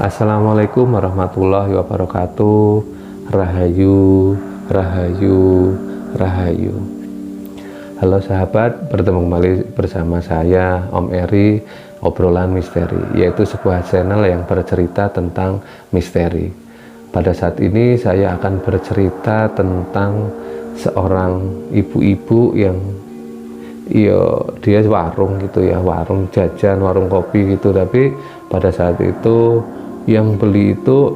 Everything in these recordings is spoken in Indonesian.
Assalamualaikum warahmatullahi wabarakatuh. Rahayu, rahayu, rahayu. Halo sahabat, bertemu kembali bersama saya Om Eri, obrolan misteri, yaitu sebuah channel yang bercerita tentang misteri. Pada saat ini saya akan bercerita tentang seorang ibu-ibu yang dia warung gitu ya, warung jajan, warung kopi gitu, tapi pada saat itu yang beli itu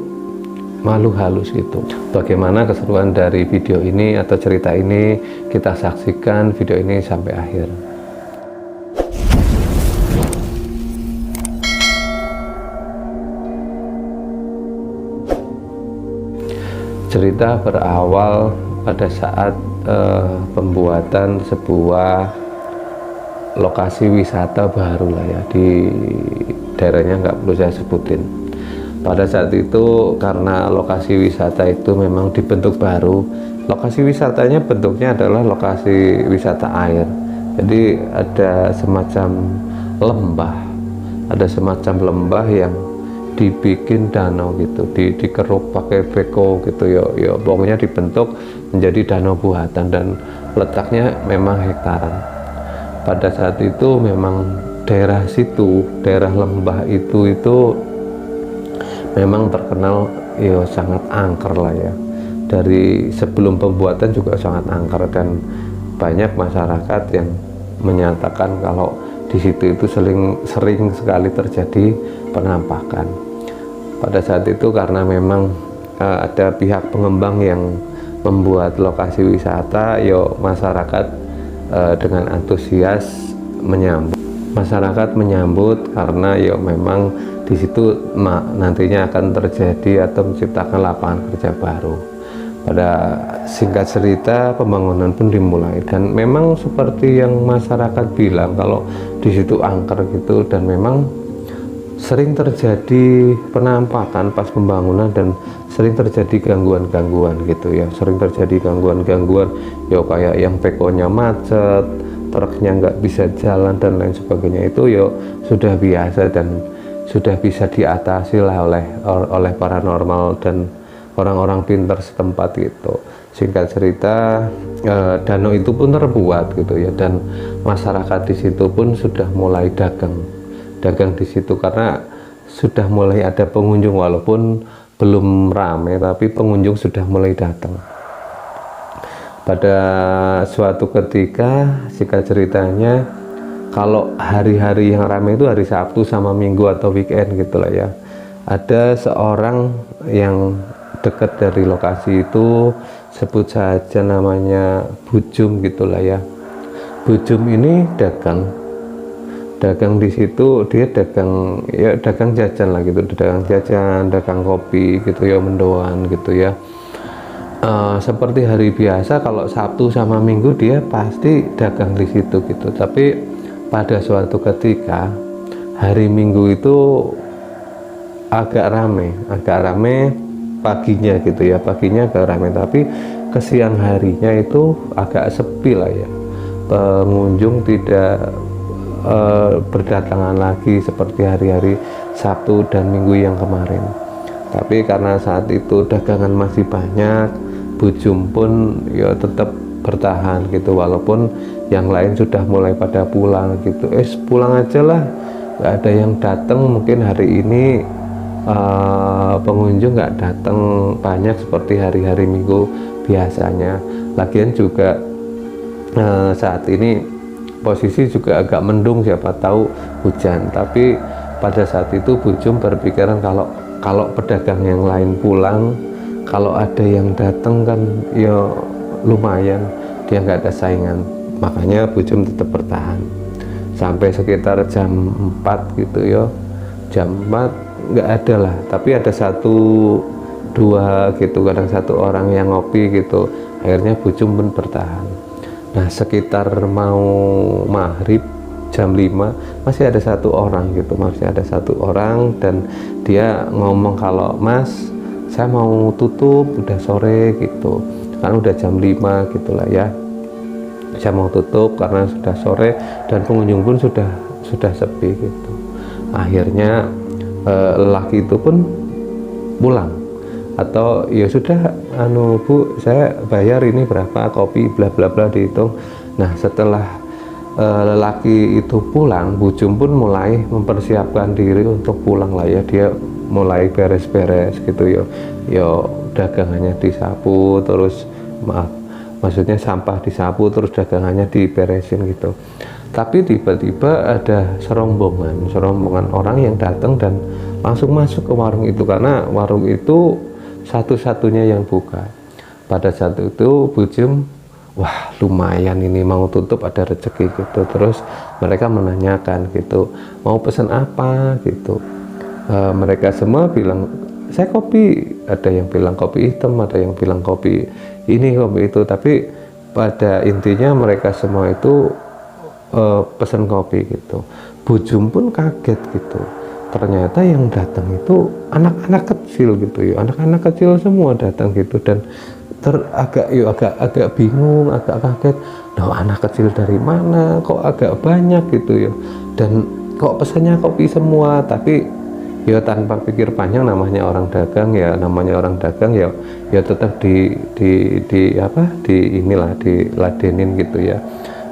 makhluk halus gitu. Bagaimana keseruan dari video ini atau cerita ini, kita saksikan video ini sampai akhir. Cerita berawal pada saat pembuatan sebuah lokasi wisata baru lah ya, di daerahnya nggak perlu saya sebutin. Pada saat itu karena lokasi wisata itu memang dibentuk baru, lokasi wisatanya bentuknya adalah lokasi wisata air. Jadi ada semacam lembah yang dibikin danau gitu, dikeruk pakai beko gitu ya, pokoknya dibentuk menjadi danau buatan dan letaknya memang hektaran. Pada saat itu memang daerah lembah itu memang terkenal ya sangat angker lah ya. Dari sebelum pembuatan juga sangat angker, dan banyak masyarakat yang menyatakan kalau di situ itu sering sekali terjadi penampakan. Pada saat itu karena memang ada pihak pengembang yang membuat lokasi wisata, masyarakat dengan antusias menyambut karena memang di situ nantinya akan terjadi atau menciptakan lapangan kerja baru. Pada singkat cerita, pembangunan pun dimulai, dan memang seperti yang masyarakat bilang kalau di situ angker gitu, dan memang sering terjadi penampakan pas pembangunan dan sering terjadi gangguan-gangguan gitu ya, kayak yang bekonya macet, truknya nggak bisa jalan dan lain sebagainya. Itu sudah biasa dan sudah bisa diatasi lah oleh paranormal dan orang-orang pintar setempat gitu. Singkat cerita, danau itu pun terbuat gitu ya, dan masyarakat di situ pun sudah mulai dagang di situ karena sudah mulai ada pengunjung, walaupun belum ramai tapi pengunjung sudah mulai datang. Pada suatu ketika, singkat ceritanya, kalau hari-hari yang ramai itu hari Sabtu sama Minggu atau weekend gitulah ya, ada seorang yang dekat dari lokasi itu, sebut saja namanya Bujum gitulah ya. Bujum ini dagang di situ, dia dagang jajan lah gitu, dagang kopi gitu ya, mendoan gitu ya. Seperti hari biasa, kalau Sabtu sama Minggu dia pasti dagang di situ gitu. Tapi pada suatu ketika hari Minggu itu agak rame paginya gitu ya, agak rame, tapi ke siang harinya itu agak sepi lah ya, pengunjung tidak berdatangan lagi seperti hari-hari Sabtu dan Minggu yang kemarin. Tapi karena saat itu dagangan masih banyak, Bujum pun tetap bertahan gitu, walaupun yang lain sudah mulai pada pulang gitu. Pulang aja lah, nggak ada yang datang, mungkin hari ini pengunjung nggak datang banyak seperti hari-hari Minggu biasanya. Lagian juga saat ini posisi juga agak mendung, siapa tahu hujan. Tapi pada saat itu Bujum berpikiran kalau pedagang yang lain pulang, kalau ada yang datang kan lumayan, dia nggak ada saingan. Makanya Bujum tetap bertahan sampai sekitar jam 4 gitu ya. Jam 4 nggak ada lah, tapi ada 1-2 gitu, kadang satu orang yang ngopi gitu. Akhirnya Bujum pun bertahan. Nah, sekitar mau maghrib jam 5 masih ada satu orang dan dia ngomong kalau, "Mas, saya mau tutup, udah sore gitu, kan udah jam 5 gitulah ya, saya mau tutup karena sudah sore dan pengunjung pun sudah sepi gitu." Akhirnya lelaki itu pun pulang, atau ya sudah Bu, saya bayar ini berapa kopi bla bla bla dihitung. Nah setelah lelaki itu pulang, Bujum pun mulai mempersiapkan diri untuk pulang lah ya. Dia mulai beres-beres gitu ya, dagangannya disapu, terus maksudnya sampah disapu, terus dagangannya diberesin gitu. Tapi tiba-tiba ada serombongan orang yang datang dan langsung masuk ke warung itu, karena warung itu satu-satunya yang buka. Pada saat itu Bujum, wah lumayan ini mau tutup, ada rezeki gitu. Terus mereka menanyakan gitu, mau pesan apa gitu. Mereka semua bilang saya kopi, ada yang bilang kopi hitam, ada yang bilang kopi ini kopi itu, tapi pada intinya mereka semua itu pesan kopi gitu. Bujum pun kaget gitu, ternyata yang datang itu anak-anak kecil gitu ya, anak-anak kecil semua datang gitu. Dan agak bingung, agak kaget, loh anak kecil dari mana kok agak banyak gitu ya, dan kok pesannya kopi semua. Tapi ya tanpa pikir panjang, namanya orang dagang ya, tetap diladenin gitu ya.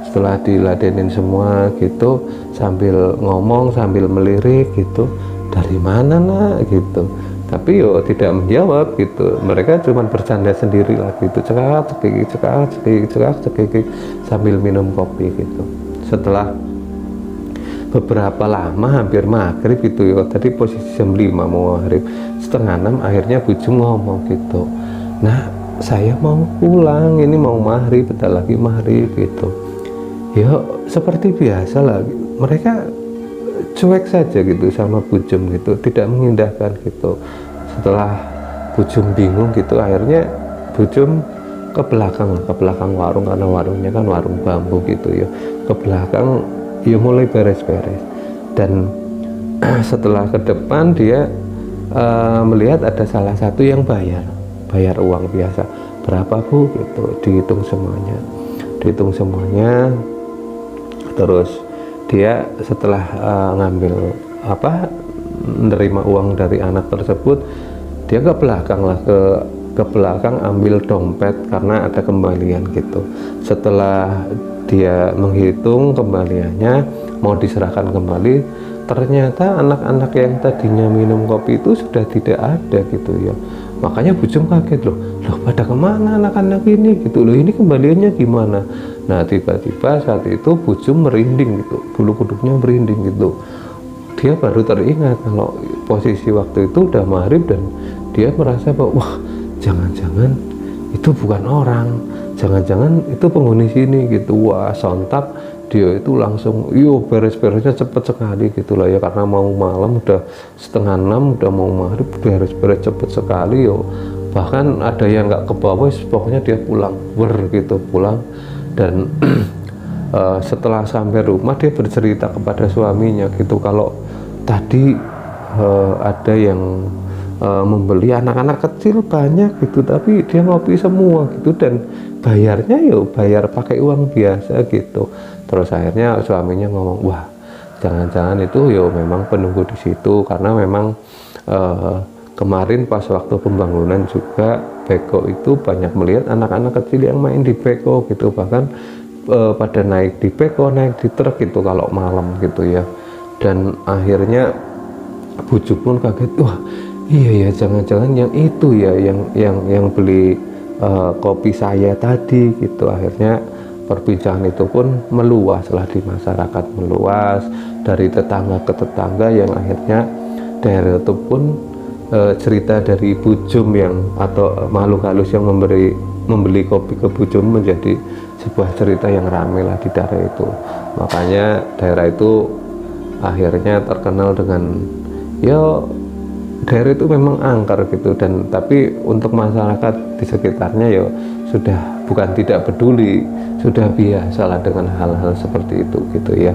Setelah diladenin semua gitu, sambil ngomong sambil melirik gitu, dari mana nak gitu. Tapi yo tidak menjawab gitu, mereka cuma bercanda sendiri lah gitu, cekak cekik sambil minum kopi gitu. Setelah beberapa lama, hampir maghrib gitu ya, tadi posisi jam 5 mau maghrib, setengah 6 akhirnya Bujum ngomong gitu, nah saya mau pulang, ini mau maghrib, bentar lagi maghrib gitu. Ya seperti biasa lah, mereka cuek saja gitu sama Bujum gitu, tidak mengindahkan gitu. Setelah Bujum bingung gitu, akhirnya Bujum ke belakang warung, karena warungnya kan warung bambu gitu ya, ke belakang ya mulai beres-beres. Dan setelah ke depan dia melihat ada salah satu yang bayar uang biasa, berapa Bu gitu, dihitung semuanya. Terus dia setelah ngambil menerima uang dari anak tersebut, dia ke belakang ambil dompet karena ada kembalian gitu. Setelah dia menghitung kembaliannya, mau diserahkan kembali, ternyata anak-anak yang tadinya minum kopi itu sudah tidak ada gitu ya. Makanya Bujum kaget, loh pada kemana anak-anak ini gitu, loh ini kembaliannya gimana. Nah tiba-tiba saat itu Bujum merinding gitu, bulu kuduknya merinding gitu. Dia baru teringat kalau posisi waktu itu udah maghrib, dan dia merasa bahwa wah jangan-jangan itu bukan orang, jangan-jangan itu penghuni sini gitu. Wah sontak dia itu langsung beres-beresnya cepet sekali gitu lah ya, karena mau malam, udah setengah 6, udah mau maghrib, beres-beres cepet sekali yo. Bahkan ada yang nggak ke bawah, pokoknya dia pulang pulang. Dan setelah sampai rumah dia bercerita kepada suaminya gitu, kalau tadi ada yang membeli, anak-anak kecil banyak gitu, tapi dia ngopi semua gitu, dan bayarnya bayar pakai uang biasa gitu. Terus akhirnya suaminya ngomong, wah jangan-jangan itu memang penunggu di situ, karena memang kemarin pas waktu pembangunan juga beko itu banyak melihat anak-anak kecil yang main di beko gitu, bahkan pada naik di beko, naik di truk gitu kalau malam gitu ya. Dan akhirnya Bujum pun kaget, wah iya ya, jangan-jangan yang itu ya yang beli kopi saya tadi gitu. Akhirnya perbincangan itu pun meluas lah di masyarakat, meluas dari tetangga ke tetangga, yang akhirnya daerah itu pun cerita dari Bujum atau makhluk halus yang membeli kopi ke Bujum menjadi sebuah cerita yang ramai lah di daerah itu. Makanya daerah itu akhirnya terkenal dengan daerah itu memang angker gitu. Dan tapi untuk masyarakat di sekitarnya sudah bukan tidak peduli, sudah biasa lah dengan hal-hal seperti itu gitu ya.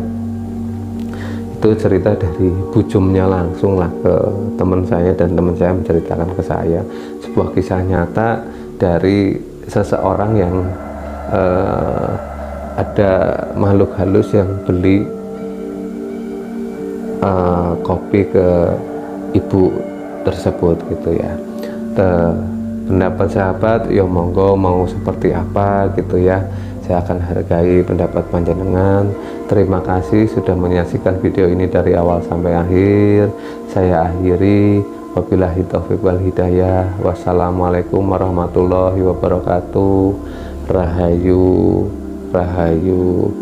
Itu cerita dari Bujumnya langsung lah ke teman saya, dan teman saya menceritakan ke saya sebuah kisah nyata dari seseorang yang ada makhluk halus yang beli kopi ke ibu tersebut gitu ya. Pendapat sahabat ya monggo mau seperti apa gitu ya, saya akan hargai pendapat panjenengan. Terima kasih sudah menyaksikan video ini dari awal sampai akhir. Saya akhiri, wabillahi taufiq wal hidayah. Wassalamualaikum warahmatullahi wabarakatuh. Rahayu, rahayu.